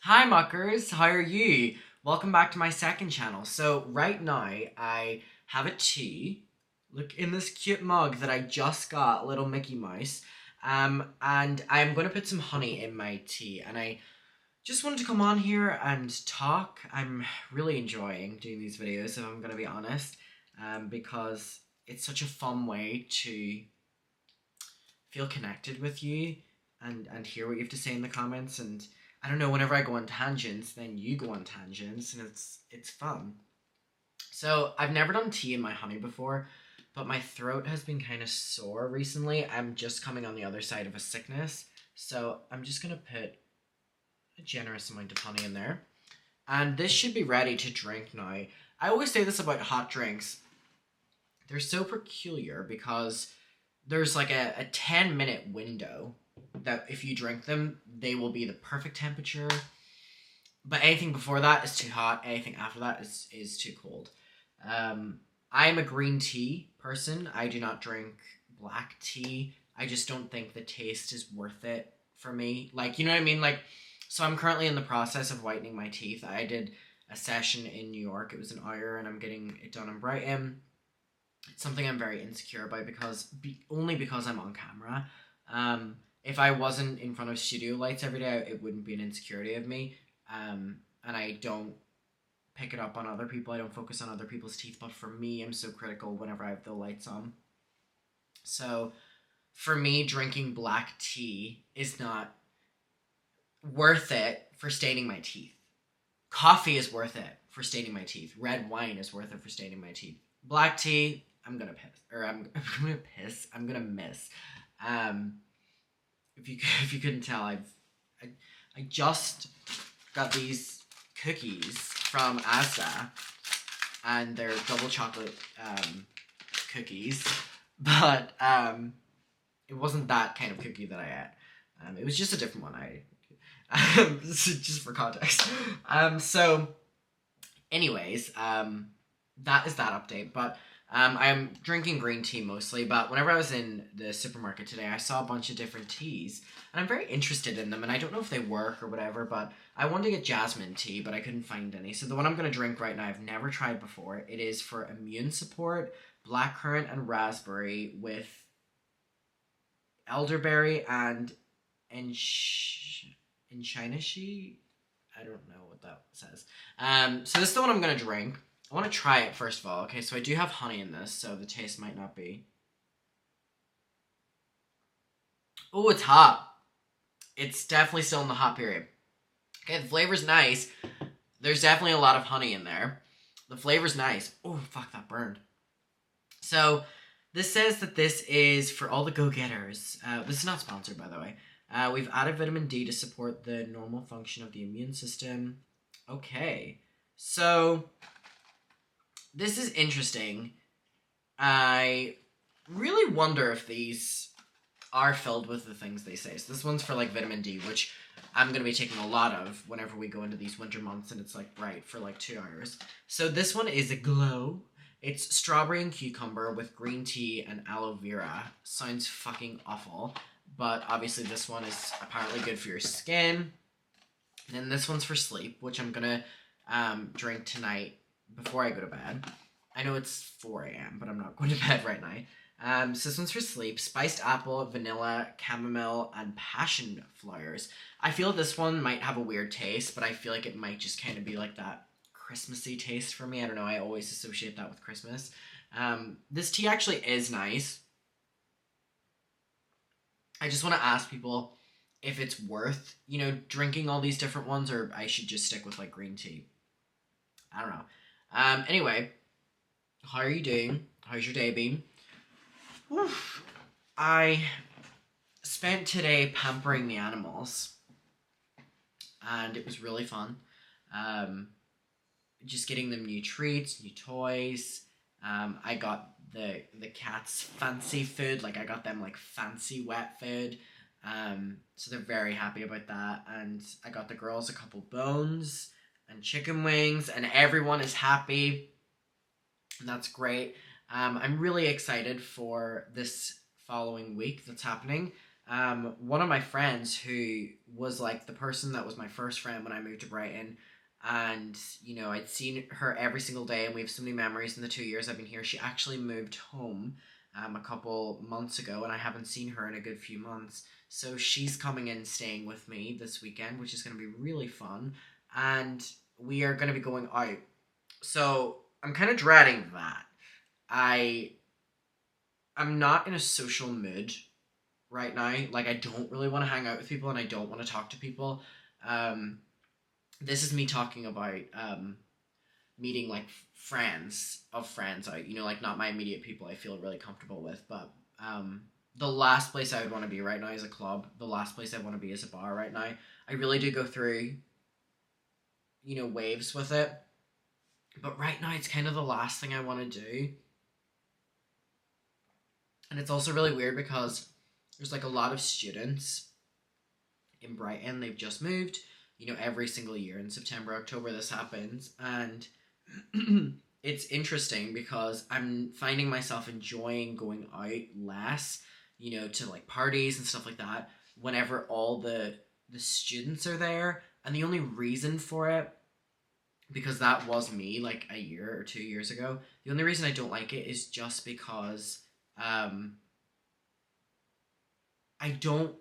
Hi muckers, how are you? Welcome back to my second channel. So right now I have a tea. Look in this cute mug that I just got, little Mickey Mouse. And I'm going to put some honey in my tea, and I just wanted to come on here and talk. I'm really enjoying doing these videos, if I'm going to be honest, because it's such a fun way to feel connected with you and hear what you have to say in the comments. And I don't know, whenever I go on tangents, then you go on tangents, and it's fun. So I've never done tea in my honey before, but my throat has been kind of sore recently. I'm just coming on the other side of a sickness, so I'm just gonna put a generous amount of honey in there, and this should be ready to drink now. I always say this about hot drinks. They're so peculiar because there's like a 10-minute window that if you drink them, they will be the perfect temperature. But anything before that is too hot. Anything after that is too cold. I'm a green tea person. I do not drink black tea. I just don't think the taste is worth it for me. Like, you know what I mean? Like, so I'm currently in the process of whitening my teeth. I did a session in New York. It was an hour, and I'm getting it done in Brighton. It's something I'm very insecure about only because I'm on camera. If I wasn't in front of studio lights every day, it wouldn't be an insecurity of me. And I don't pick it up on other people. I don't focus on other people's teeth. But for me, I'm so critical whenever I have the lights on. So for me, drinking black tea is not worth it for staining my teeth. Coffee is worth it for staining my teeth. Red wine is worth it for staining my teeth. Black tea, I'm gonna miss. If you couldn't tell, I just got these cookies from Asda, and they're double chocolate cookies, but it wasn't that kind of cookie that I ate. It was just a different one. Just for context. So, anyways, that is that update. But I'm drinking green tea mostly, but whenever I was in the supermarket today, I saw a bunch of different teas, and I'm very interested in them, and I don't know if they work or whatever, but I wanted to get jasmine tea, but I couldn't find any. So the one I'm going to drink right now, I've never tried before. It is for immune support, blackcurrant and raspberry with elderberry and enchinashi. I don't know what that says. So this is the one I'm going to drink. I want to try it first of all. Okay, so I do have honey in this, so the taste might not be. Oh, it's hot. It's definitely still in the hot period. Okay, the flavor's nice. There's definitely a lot of honey in there. The flavor's nice. Oh, fuck, that burned. So, this says that this is for all the go-getters. This is not sponsored, by the way. We've added vitamin D to support the normal function of the immune system. Okay, so this is interesting. I really wonder if these are filled with the things they say. So this one's for like vitamin D, which I'm going to be taking a lot of whenever we go into these winter months, and it's like bright for like 2 hours. So this one is a glow. It's strawberry and cucumber with green tea and aloe vera. Sounds fucking awful, but obviously this one is apparently good for your skin. And then this one's for sleep, which I'm going to drink tonight before I go to bed. I know it's 4 a.m., but I'm not going to bed right now. So this one's for sleep. Spiced apple, vanilla, chamomile, and passion flowers. I feel this one might have a weird taste, but I feel like it might just kind of be like that Christmassy taste for me. I don't know. I always associate that with Christmas. This tea actually is nice. I just want to ask people if it's worth, drinking all these different ones, or I should just stick with like green tea. I don't know. Anyway, how are you doing? How's your day been? Oof. I spent today pampering the animals, and it was really fun. Just getting them new treats, new toys. I got the cats fancy food. Like, I got them like fancy wet food. So they're very happy about that. And I got the girls a couple bones and chicken wings, and everyone is happy. And that's great. I'm really excited for this following week that's happening. one of my friends who was like the person that was my first friend when I moved to Brighton, and I'd seen her every single day, and we have so many memories in the 2 years I've been here. She actually moved home a couple months ago, and I haven't seen her in a good few months. So she's coming in staying with me this weekend, which is going to be really fun, and we are going to be going out. So I'm kind of dreading that. I'm not in a social mood right now. Like, I don't really want to hang out with people, and I don't want to talk to people. Um, this is me talking about meeting like friends of friends out, like not my immediate people I feel really comfortable with, but the last place I would want to be right now is a club. The last place I want to be is a bar right now. I really do go through, waves with it. But right now it's kind of the last thing I want to do. And it's also really weird because there's like a lot of students in Brighton. They've just moved, every single year in September, October this happens. And it's interesting because I'm finding myself enjoying going out less, to like parties and stuff like that whenever all the students are there. And the only reason for it, because that was me like a year or 2 years ago, the only reason I don't like it is just because I don't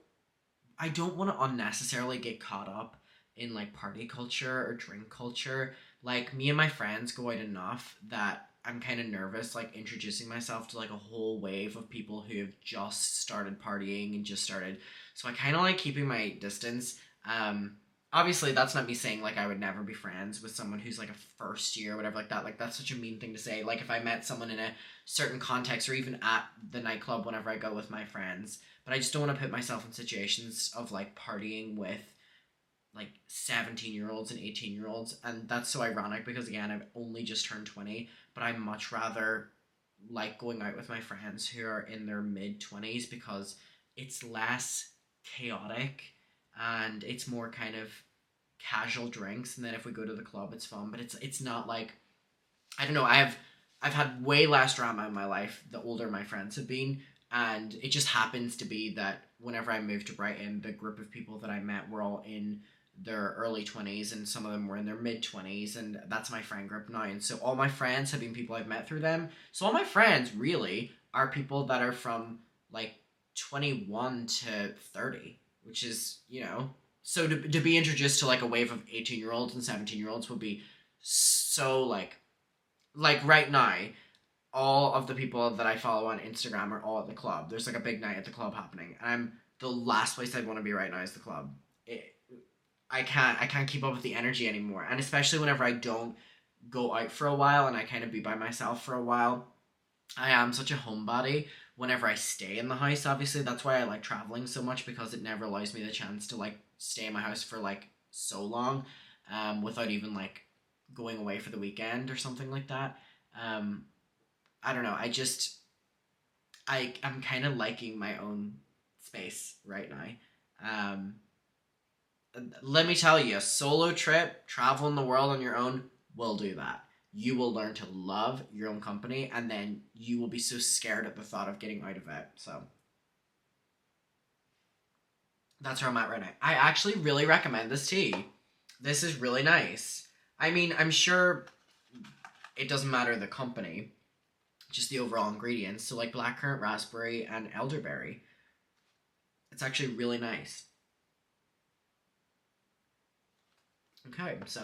want to unnecessarily get caught up in like party culture or drink culture. Like, me and my friends go out enough that I'm kind of nervous like introducing myself to like a whole wave of people who have just started partying and just started. So I kind of like keeping my distance. Obviously that's not me saying like I would never be friends with someone who's like a first year or whatever like that. Like, that's such a mean thing to say. Like, if I met someone in a certain context or even at the nightclub whenever I go with my friends, but I just don't want to put myself in situations of like partying with like 17-year-olds and 18-year-olds. And that's so ironic because, again, I've only just turned 20, but I much rather like going out with my friends who are in their mid-20s because it's less chaotic and it's more kind of casual drinks. And then if we go to the club, it's fun, but it's not like, I don't know, I've had way less drama in my life the older my friends have been. And it just happens to be that whenever I moved to Brighton, the group of people that I met were all in their early 20s, and some of them were in their mid 20s, and that's my friend group now. And so all my friends have been people I've met through them. So all my friends really are people that are from like 21 to 30, which is, so to be introduced to like a wave of 18-year-olds and 17-year-olds would be so like right now, all of the people that I follow on Instagram are all at the club. There's like a big night at the club happening. The last place I'd want to be right now is the club. I can't keep up with the energy anymore. And especially whenever I don't go out for a while and I kind of be by myself for a while. I am such a homebody whenever I stay in the house. Obviously, that's why I like traveling so much, because it never allows me the chance to like stay in my house for like so long without even like going away for the weekend or something like that. I don't know. I'm kind of liking my own space right now. Let me tell you, a solo trip, traveling the world on your own, will do that. You will learn to love your own company, and then you will be so scared at the thought of getting out of it. So that's where I'm at right now. I actually really recommend this tea. This is really nice. I mean, I'm sure it doesn't matter the company, just the overall ingredients. So like blackcurrant, raspberry, and elderberry. It's actually really nice. Okay, so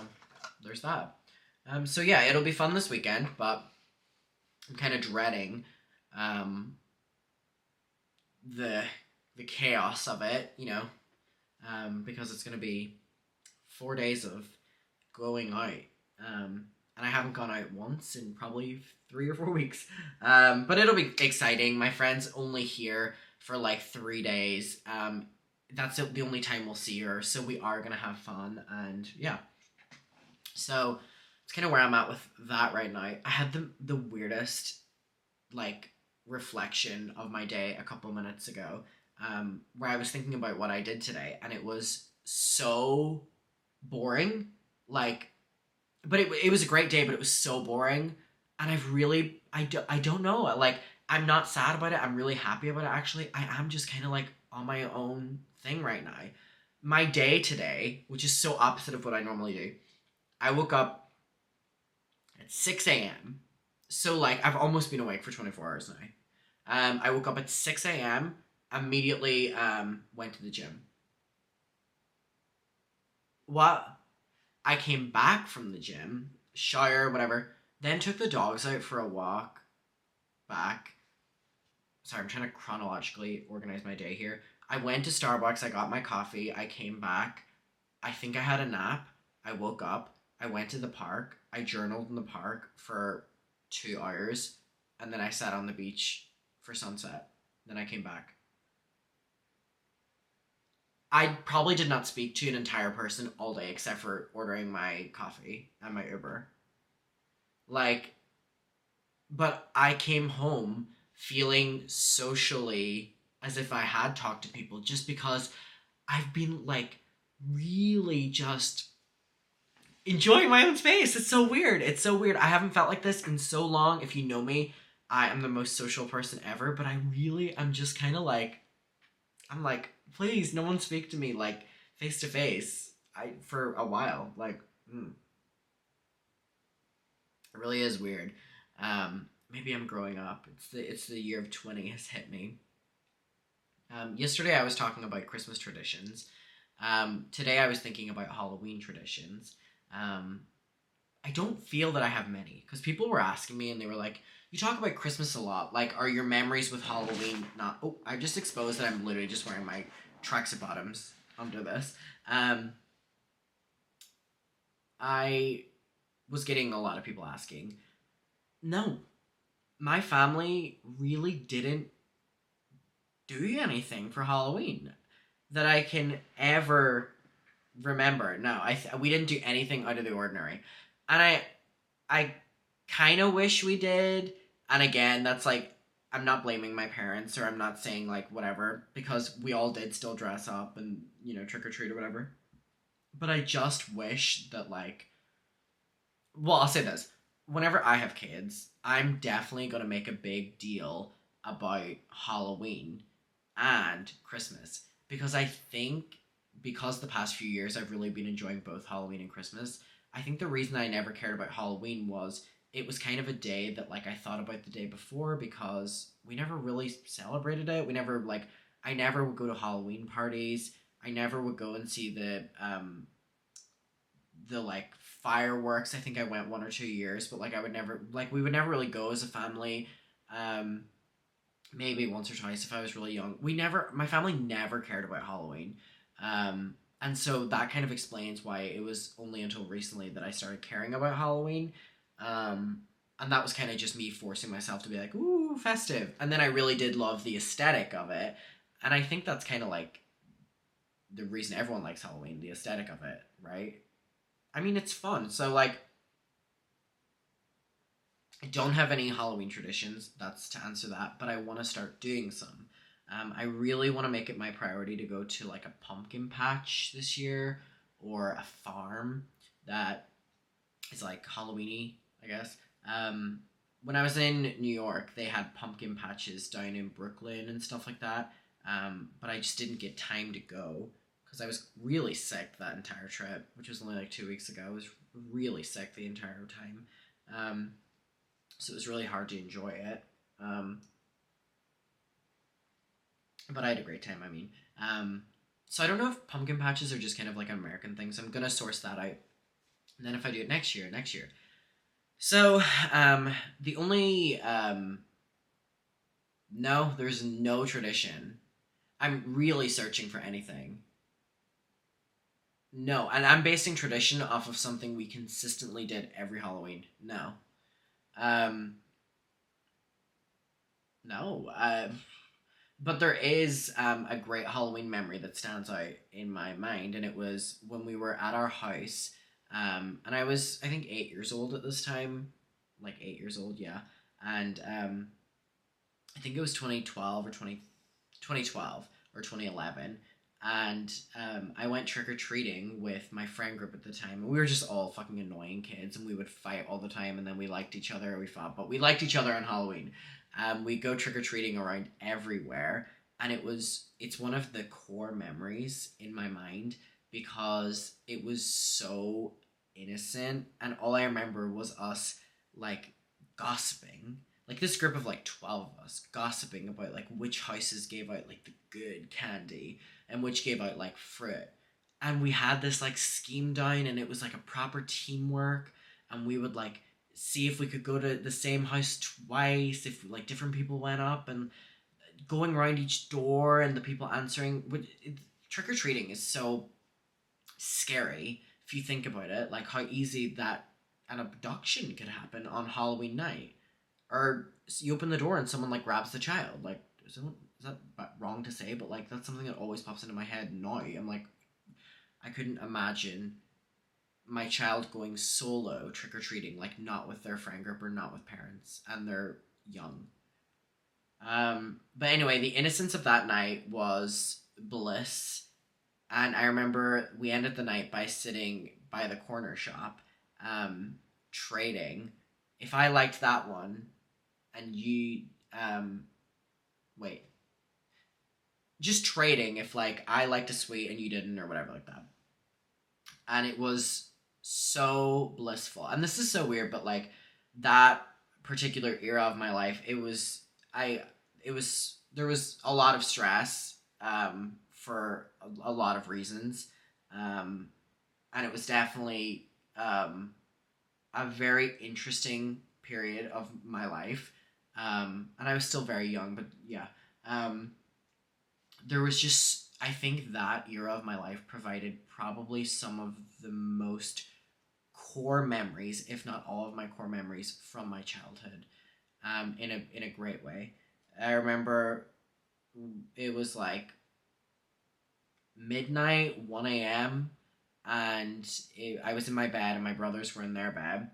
there's that. So yeah, it'll be fun this weekend, but I'm kind of dreading the chaos of it, because it's going to be 4 days of going out. And I haven't gone out once in probably 3 or 4 weeks. But it'll be exciting. My friend's only here for like 3 days. That's the only time we'll see her. So we are going to have fun. And yeah. So it's kind of where I'm at with that right now. I had the weirdest like reflection of my day a couple minutes ago, where I was thinking about what I did today. And it was so boring. But it was a great day, but it was so boring. And I don't know. Like, I'm not sad about it. I'm really happy about it, actually. I am just kind of like on my own thing right now. My day today, which is so opposite of what I normally do, I woke up at 6 a.m. So, like, I've almost been awake for 24 hours now. I woke up at 6 a.m., immediately went to the gym. What? I came back from the gym, shower, whatever, then took the dogs out for a walk back. Sorry, I'm trying to chronologically organize my day here. I went to Starbucks, I got my coffee, I came back. I think I had a nap. I woke up, I went to the park, I journaled in the park for 2 hours, and then I sat on the beach for sunset. Then I came back. I probably did not speak to an entire person all day except for ordering my coffee and my Uber. Like, but I came home feeling socially as if I had talked to people just because I've been like really just enjoying my own space. It's so weird. It's so weird. I haven't felt like this in so long. If you know me, I am the most social person ever, but I really am just kind of like, I'm like, please, no one speak to me like face to face. For a while, like, it really is weird. Maybe I'm growing up. It's the year of 20 has hit me. Yesterday I was talking about Christmas traditions. Today I was thinking about Halloween traditions. I don't feel that I have many because people were asking me and they were like, you talk about Christmas a lot. Like, are your memories with Halloween not... Oh, I just exposed that I'm literally just wearing my tracksuit bottoms under this. I was getting a lot of people asking. No, my family really didn't do anything for Halloween that I can ever remember. No, we didn't do anything out of the ordinary. And I kind of wish we did. And again, that's like, I'm not blaming my parents or I'm not saying like whatever, because we all did still dress up and, you know, trick or treat or whatever. But I just wish that like, well, I'll say this. Whenever I have kids, I'm definitely going to make a big deal about Halloween and Christmas. Because I think, because the past few years I've really been enjoying both Halloween and Christmas, I think the reason I never cared about Halloween was it was kind of a day that like I thought about the day before because we never really celebrated it. We never like, I never would go to Halloween parties. I never would go and see the like fireworks. I think I went 1 or 2 years, but like I would never, like we would never really go as a family. Maybe once or twice if I was really young. My family never cared about Halloween. And so that kind of explains why it was only until recently that I started caring about Halloween. And that was kind of just me forcing myself to be like, ooh, festive. And then I really did love the aesthetic of it. And I think that's kind of like the reason everyone likes Halloween, the aesthetic of it, right? I mean, it's fun. So, like, I don't have any Halloween traditions. That's to answer that. But I want to start doing some. I really want to make it my priority to go to, like, a pumpkin patch this year. Or a farm that is, like, Halloween-y, I guess. When I was in New York, they had pumpkin patches down in Brooklyn and stuff like that. But I just didn't get time to go. Because I was really sick that entire trip, which was only like 2 weeks ago. I was really sick the entire time. So it was really hard to enjoy it. But I had a great time, I mean. So I don't know if pumpkin patches are just kind of like an American thing, so I'm going to source that out. And then if I do it next year. So, the only, no, there's no tradition. I'm really searching for anything. No, and I'm basing tradition off of something we consistently did every Halloween. No. No. But there is a great Halloween memory that stands out in my mind, and it was when we were at our house, and I was, I think, 8 years old at this time. Like, 8 years old, yeah. And I think it was 2012 or 2011. And I went trick-or-treating with my friend group at the time. And we were just all fucking annoying kids. And we would fight all the time. And then we liked each other. We fought. But we liked each other on Halloween. We go trick-or-treating around everywhere. and it's one of the core memories in my mind because it was so innocent, and all I remember was us like gossiping, like this group of like 12 of us gossiping about like which houses gave out like the good candy and which gave out like fruit. And we had this like scheme down, and it was like a proper teamwork, and we would like see if we could go to the same house twice if like different people went up, and going around each door and the people answering. Trick-or-treating is so scary if you think about it, like how easy that an abduction could happen on Halloween night, or you open the door and someone like grabs the child. Like, is that wrong to say? But like that's something that always pops into my head now. I'm like, I couldn't imagine my child going solo trick-or-treating, like not with their friend group or not with parents, and they're young. But anyway, the innocence of that night was bliss. And I remember we ended the night by sitting by the corner shop, trading. If I liked that one, and you, wait, just trading if like I liked a sweet and you didn't, or whatever like that. And it was so blissful. And this is so weird, but like that particular era of my life, there was a lot of stress, for a lot of reasons. And it was definitely, a very interesting period of my life. And I was still very young, but yeah. There was just, I think that era of my life provided probably some of the most core memories, if not all of my core memories from my childhood, in a great way. I remember it was like midnight, 1 a.m., and I was in my bed and my brothers were in their bed.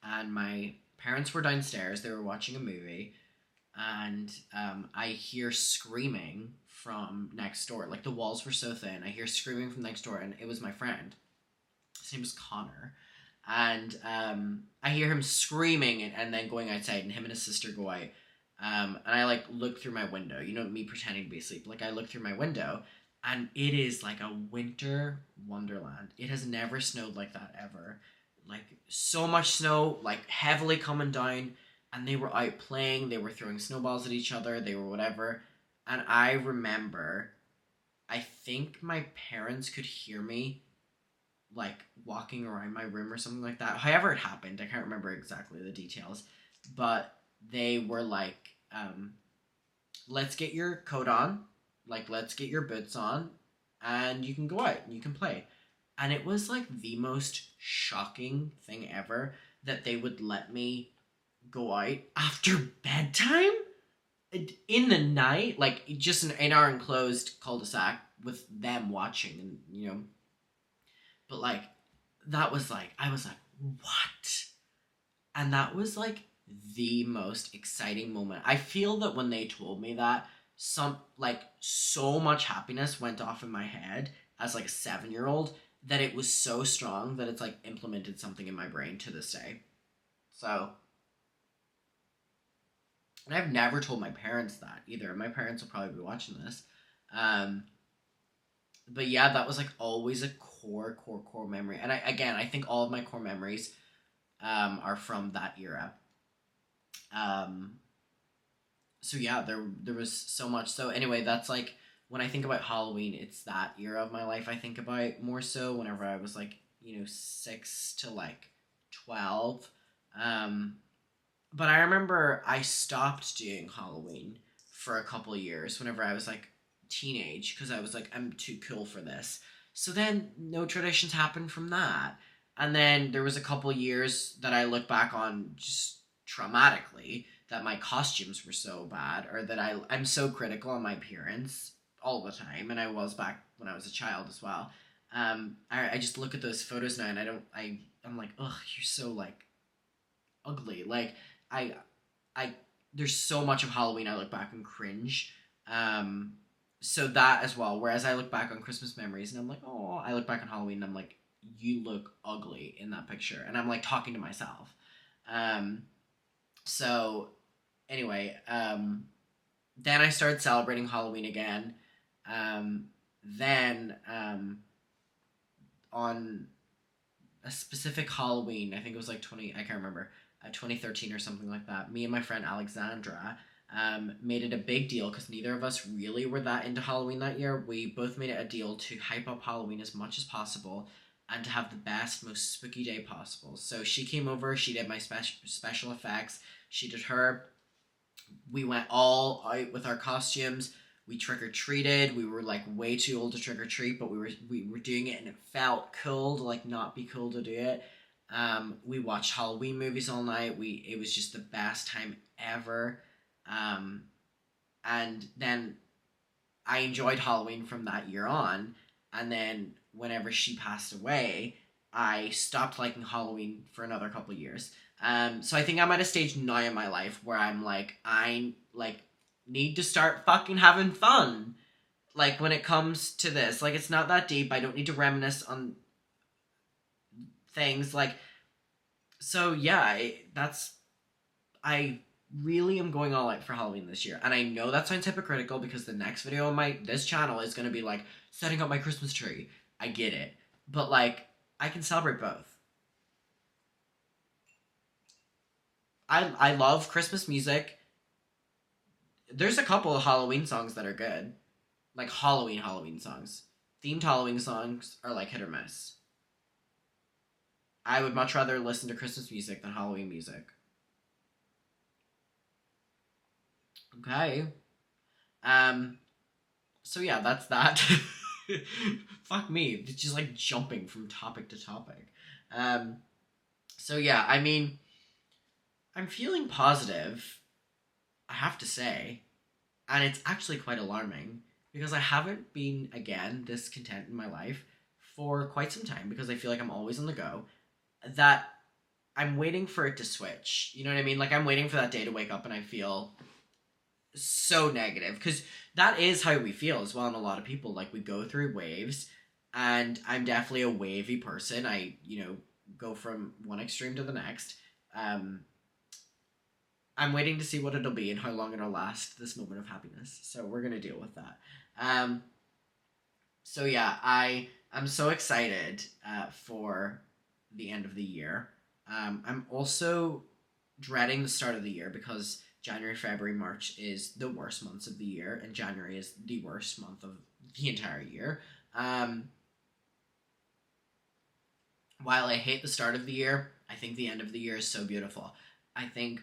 And my parents were downstairs, they were watching a movie, and I hear screaming from next door. Like the walls were so thin, I hear screaming from next door, and it was my friend. His name was Connor. And I hear him screaming and then going outside, and him and his sister go out. And I like look through my window, me pretending to be asleep. Like I look through my window, and it is like a winter wonderland. It has never snowed like that ever. Like so much snow, like heavily coming down, and they were out playing. They were throwing snowballs at each other. They were whatever. And I remember, I think my parents could hear me like walking around my room or something like that. However it happened, I can't remember exactly the details, but they were like, let's get your coat on, like let's get your boots on, and you can go out and you can play. And it was like the most shocking thing ever that they would let me go out after bedtime in the night, like just in our enclosed cul-de-sac with them watching, and but like that was like, I was like, what? And that was like the most exciting moment. I feel that when they told me that, so much happiness went off in my head as like a 7-year-old, that it was so strong that it's like implemented something in my brain to this day. So, and I've never told my parents that either. My parents will probably be watching this. But yeah, that was like always a core memory. And I think all of my core memories are from that era. So yeah, there was so much. So anyway, that's like, when I think about Halloween, it's that era of my life I think about more so, whenever I was like, 6 to like 12. But I remember I stopped doing Halloween for a couple of years whenever I was like teenage, because I was like, I'm too cool for this. So then no traditions happened from that. And then there was a couple of years that I look back on just traumatically, that my costumes were so bad, or that I'm so critical on my appearance all the time, and I was back when I was a child as well. I just look at those photos now, and I'm like, ugh, you're so like ugly. Like I there's so much of Halloween I look back and cringe. So that as well. Whereas I look back on Christmas memories and I'm like, oh, I look back on Halloween and I'm like, you look ugly in that picture, and I'm like talking to myself. So anyway, Then I started celebrating Halloween again. Then on a specific Halloween, I think it was like I can't remember, 2013 or something like that, me and my friend Alexandra made it a big deal because neither of us really were that into Halloween that year. We both made it a deal to hype up Halloween as much as possible and to have the best, most spooky day possible. So she came over, she did my special effects, she did her. We went all out with our costumes. We trick or treated. We were like way too old to trick or treat, but we were doing it, and it felt cool to like not be cool to do it. We watched Halloween movies all night. It was just the best time ever. Um, and then I enjoyed Halloween from that year on. And then whenever she passed away, I stopped liking Halloween for another couple of years. So I think I'm at a stage now in my life where I'm like, I like need to start fucking having fun. Like when it comes to this, like it's not that deep. I don't need to reminisce on things. Like so, yeah. I really am going all out for Halloween this year, and I know that sounds hypocritical because the next video on this channel is gonna be like setting up my Christmas tree. I get it, but like I can celebrate both. I love Christmas music. There's a couple of Halloween songs that are good. Like Halloween songs. Themed Halloween songs are like hit or miss. I would much rather listen to Christmas music than Halloween music. Okay. So yeah, that's that. Fuck me. It's just like jumping from topic to topic. So yeah, I mean, I'm feeling positive, I have to say. And it's actually quite alarming because I haven't been, again, this content in my life for quite some time because I feel like I'm always on the go. That I'm waiting for it to switch. You know what I mean? Like, I'm waiting for that day to wake up and I feel so negative because that is how we feel as well. And a lot of people, like, we go through waves, and I'm definitely a wavy person. I, go from one extreme to the next. I'm waiting to see what it'll be and how long it'll last, this moment of happiness. So we're going to deal with that. So yeah, I'm so excited for the end of the year. I'm also dreading the start of the year because January, February, March is the worst months of the year, and January is the worst month of the entire year. While I hate the start of the year, I think the end of the year is so beautiful. I think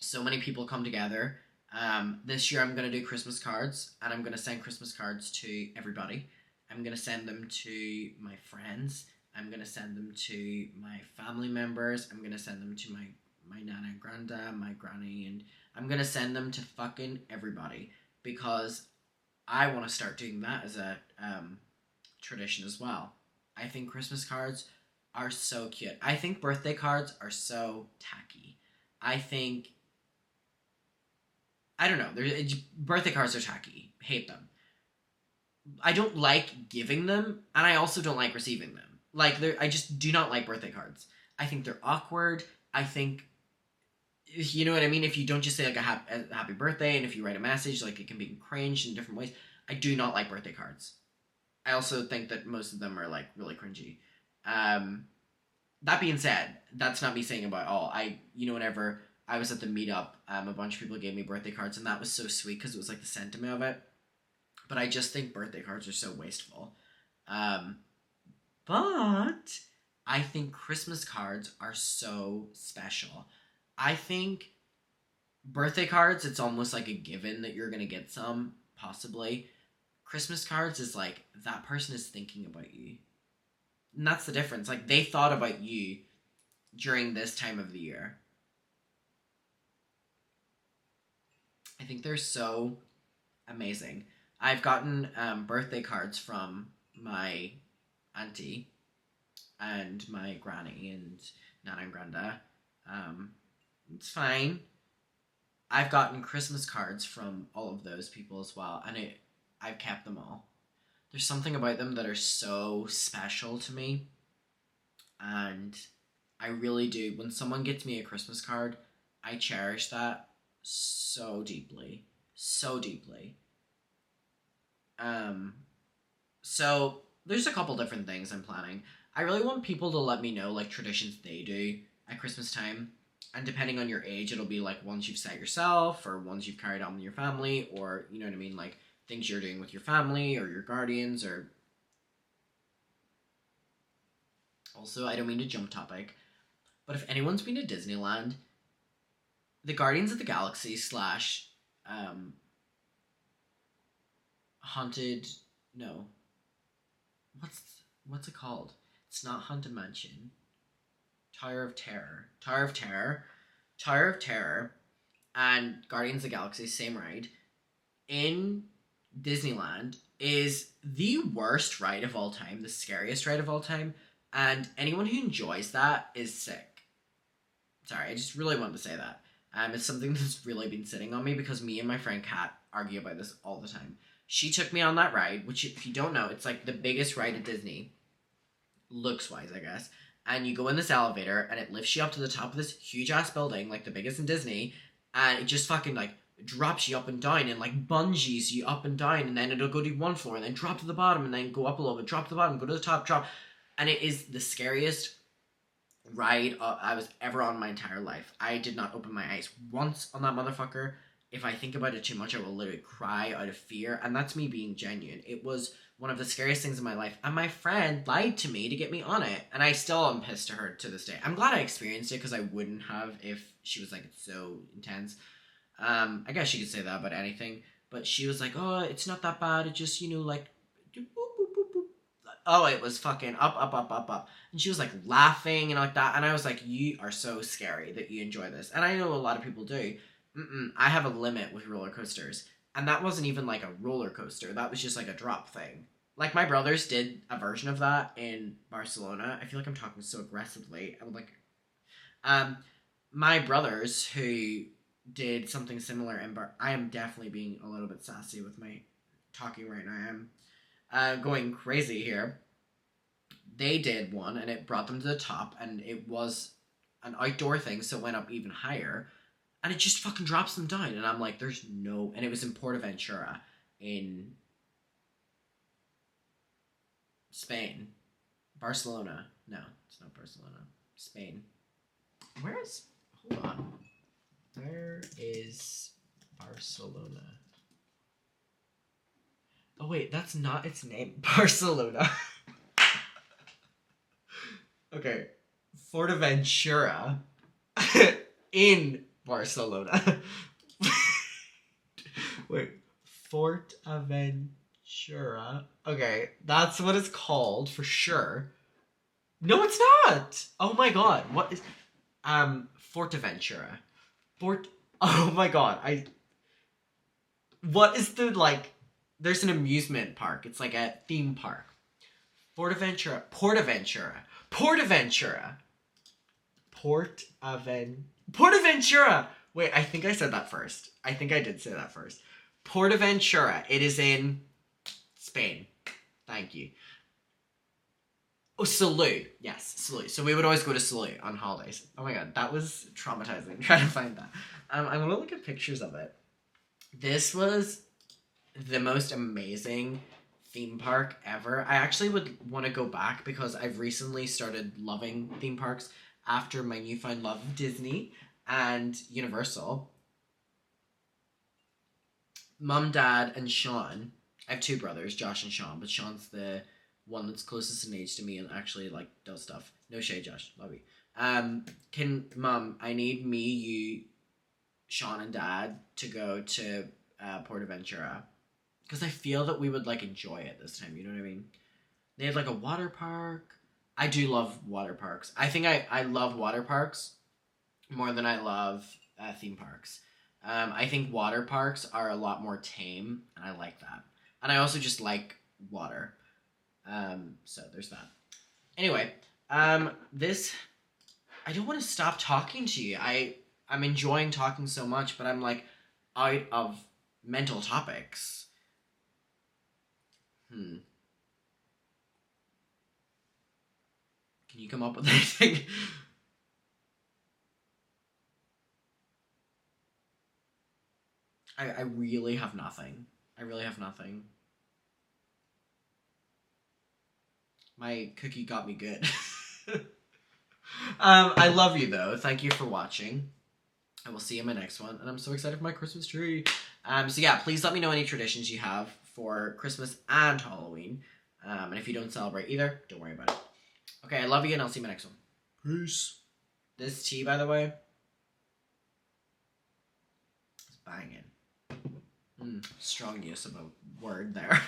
so many people come together. This year I'm going to do Christmas cards, and I'm going to send Christmas cards to everybody. I'm going to send them to my friends. I'm going to send them to my family members. I'm going to send them to my nana and granda, my granny, and I'm going to send them to fucking everybody because I want to start doing that as a tradition as well. I think Christmas cards are so cute. I think birthday cards are so tacky. I don't know. Birthday cards are tacky. Hate them. I don't like giving them, and I also don't like receiving them. Like, I just do not like birthday cards. I think they're awkward. I think, you know what I mean? If you don't just say, like, a happy birthday, and if you write a message, like, it can be cringe in different ways. I do not like birthday cards. I also think that most of them are, like, really cringy. That being said, that's not me saying about all. Whenever I was at the meetup, a bunch of people gave me birthday cards, and that was so sweet because it was like the sentiment of it. But I just think birthday cards are so wasteful. But I think Christmas cards are so special. I think birthday cards, it's almost like a given that you're going to get some, possibly. Christmas cards is like, that person is thinking about you. And that's the difference. Like, they thought about you during this time of the year. I think they're so amazing. I've gotten birthday cards from my auntie and my granny and nana and granda. It's fine. I've gotten Christmas cards from all of those people as well, and I've kept them all. There's something about them that are so special to me, and I really do. When someone gets me a Christmas card, I cherish that so deeply. so deeply. So there's a couple different things I'm planning. I really want people to let me know like traditions they do at Christmas time. And depending on your age, it'll be like ones you've set yourself or ones you've carried on with your family, or you know what I mean, like things you're doing with your family or your guardians. Or also, I don't mean to jump topic, but if anyone's been to Disneyland, the Guardians of the Galaxy slash haunted, no, what's what's it called? It's not Haunted Mansion. Tower of Terror. Tower of Terror. Tower of Terror and Guardians of the Galaxy, same ride, in Disneyland is the worst ride of all time, the scariest ride of all time, and anyone who enjoys that is sick. Sorry, I just really wanted to say that. It's something that's really been sitting on me because me and my friend Kat argue about this all the time. She took me on that ride, which if you don't know, it's like the biggest ride at Disney, looks-wise, I guess. And you go in this elevator, and it lifts you up to the top of this huge-ass building, like the biggest in Disney, and it just fucking, like, drops you up and down, and, like, bungees you up and down, and then it'll go to one floor, and then drop to the bottom, and then go up a little bit, drop to the bottom, go to the top, drop. And it is the scariest ride I was ever on in my entire life. I did not open my eyes once on that motherfucker. If I think about it too much, I will literally cry out of fear, and that's me being genuine. It was one of the scariest things in my life, and my friend lied to me to get me on it, and I still am pissed to her to this day. I'm glad I experienced it, because I wouldn't have if she was like, it's so intense. I guess you could say that about anything, but she was like, oh, it's not that bad, it just, you know, like, boop, boop, boop, boop. Oh, it was fucking up, up, up, up, up, and she was like laughing and like that, and I was like, you are so scary that you enjoy this, and I know a lot of people do. I have a limit with roller coasters. And that wasn't even like a roller coaster. That was just like a drop thing. Like my brothers did a version of that in Barcelona. I feel like I'm talking so aggressively. I'm like, my brothers who did something similar in I am definitely being a little bit sassy with my talking right now. I'm going crazy here. They did one and it brought them to the top, and it was an outdoor thing, so it went up even higher. And it just fucking drops them down. And I'm like, there's no... And it was in Portaventura in Spain. Barcelona. No, it's not Barcelona. Spain. Where is... Hold on. Where is Barcelona? Oh, wait. That's not its name. Barcelona. Okay. Fortaventura. In... Barcelona. Wait, Fortaventura. Okay, that's what it's called for sure. No, it's not. Oh my god, what is Fortaventura? Oh my god, what is the like? There's an amusement park. It's like a theme park. Portaventura. Portaventura! Wait, I think I said that first. I think I did say that first. Portaventura. It is in Spain. Thank you. Oh, Salou. Yes, Salou. So we would always go to Salou on holidays. Oh my god, that was traumatizing. Trying to find that. I'm going to look at pictures of it. This was the most amazing theme park ever. I actually would want to go back because I've recently started loving theme parks after my newfound love of Disney and Universal. Mum, Dad, and Sean. I have two brothers, Josh and Sean, but Sean's the one that's closest in age to me and actually like does stuff. No shade, Josh. Love you. Mum, I need me, you, Sean, and Dad to go to Portaventura. Because I feel that we would like enjoy it this time, you know what I mean? They had like a water park. I do love water parks. I think I love water parks more than I love theme parks. I think water parks are a lot more tame, and I like that. And I also just like water. So there's that. Anyway, this... I don't want to stop talking to you. I'm enjoying talking so much, but I'm like out of mental topics. Can you come up with anything? I really have nothing. I really have nothing. My cookie got me good. I love you though. Thank you for watching. I will see you in my next one. And I'm so excited for my Christmas tree. So yeah, please let me know any traditions you have for Christmas and Halloween. And if you don't celebrate either, don't worry about it. Okay, I love you and I'll see you in my next one. Peace. This tea, by the way, is banging. Strong use of a word there.